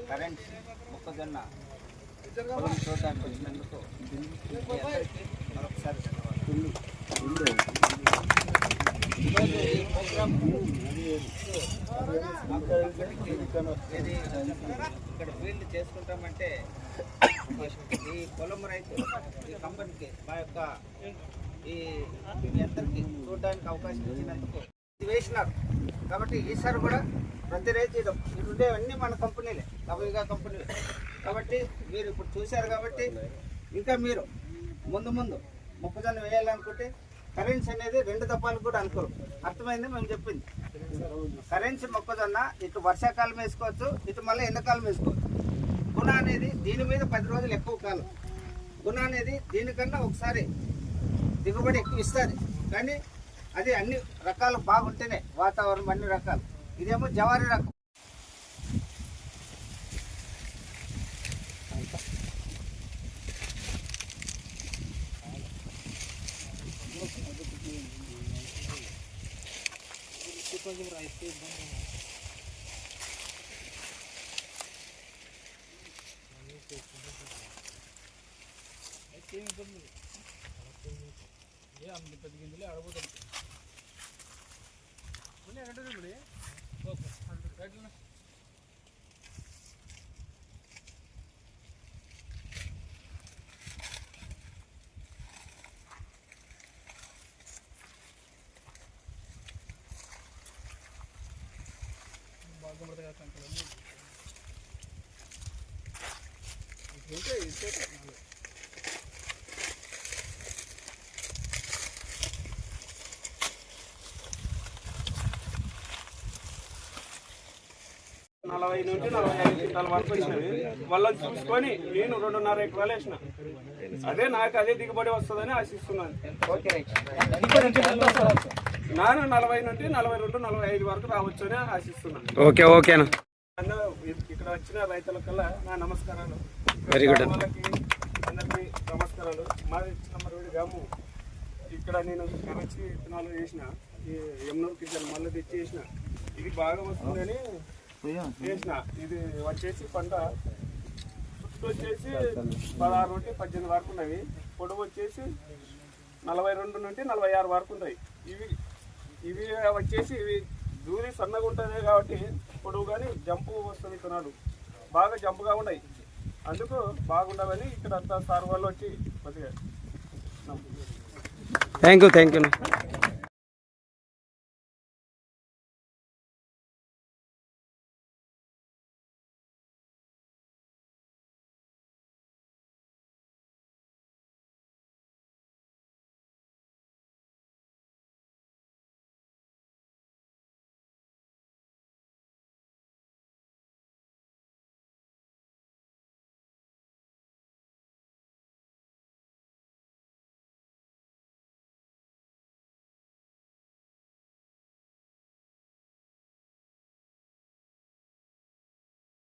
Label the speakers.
Speaker 1: Current మొక్కజొన్న పొలం చూడడానికి వచ్చినందుకు మరొకసారి ఈ ప్రోగ్రామ్ ఇక్కడ ఫీల్డ్ చేసుకుంటామంటే ఈ పొలం రైతు ఈ కంపెనీకి మా యొక్క ఈ అందరికీ చూడడానికి అవకాశం ఇచ్చినందుకు ఇది వేసినారు. కాబట్టి ఈసారి కూడా ప్రతి రైతు ఇది ఉండేవన్నీ మన కంపెనీలే, కవిగా కంపెనీలే. కాబట్టి మీరు ఇప్పుడు చూశారు కాబట్టి ఇంకా మీరు ముందు మొక్కజొన్న వేయాలనుకుంటే కరెన్సీ అనేది 2 దఫాలు కూడా అనుకోరు. అర్థమైంది మేము చెప్పింది. కరెన్సీ మొక్కజొన్న ఇటు వర్షాకాలం వేసుకోవచ్చు, ఇటు మళ్ళీ ఎండాకాలం వేసుకోవచ్చు. గుణ అనేది దీని మీద 10 రోజులు ఎక్కువ కాలం. గుణ అనేది దీనికన్నా ఒకసారి దిగుబడి ఎక్కువ ఇస్తుంది, కానీ అది అన్ని రకాలు బాగుంటేనే వాతావరణం అన్ని రకాలు. ఇదేమో జవారీ రకం.
Speaker 2: నలభై నుంచి 45 క్వింటాల వరకు వచ్చినవి. వాళ్ళని చూసుకొని నేను 2.5 ఎకరాలు వేసిన. నాకు అదే దిగుబడి వస్తుందని ఆశిస్తున్నాను. నేను 40 నుండి 42, 45 వరకు రావచ్చు అని ఆశిస్తున్నాను.
Speaker 3: ఓకేనా.
Speaker 2: ఇక్కడ వచ్చిన రైతులకల్లా నా నమస్కారాలు.
Speaker 3: Very good.
Speaker 2: అందరికీ నమస్కారాలు. మాది చిన్నమరూడి గ్రామం. ఇక్కడ నేను కరచి విత్తనాలు వేసిన, ఈ ఎమ్నూరు కిచెన్ మళ్ళీ తెచ్చి వేసిన. ఇది బాగా వస్తుందని వేసిన. ఇది వచ్చేసి పంట చుట్టూ వచ్చేసి 16 నుండి 18 వరకు ఉన్నవి. పొడవు వచ్చేసి 42 నుండి 46 వరకు ఉంటాయి. ఇవి వచ్చేసి ఇవి దూరి సన్నగా ఉంటుంది కాబట్టి పొడవు కానీ జంపు వస్తుంది. విత్తనాలు బాగా జంపుగా ఉన్నాయి, అందుకు బాగుండవని ఇక్కడ అంతా సార్ వాళ్ళు వచ్చి కొద్దిగా
Speaker 3: థ్యాంక్ యూ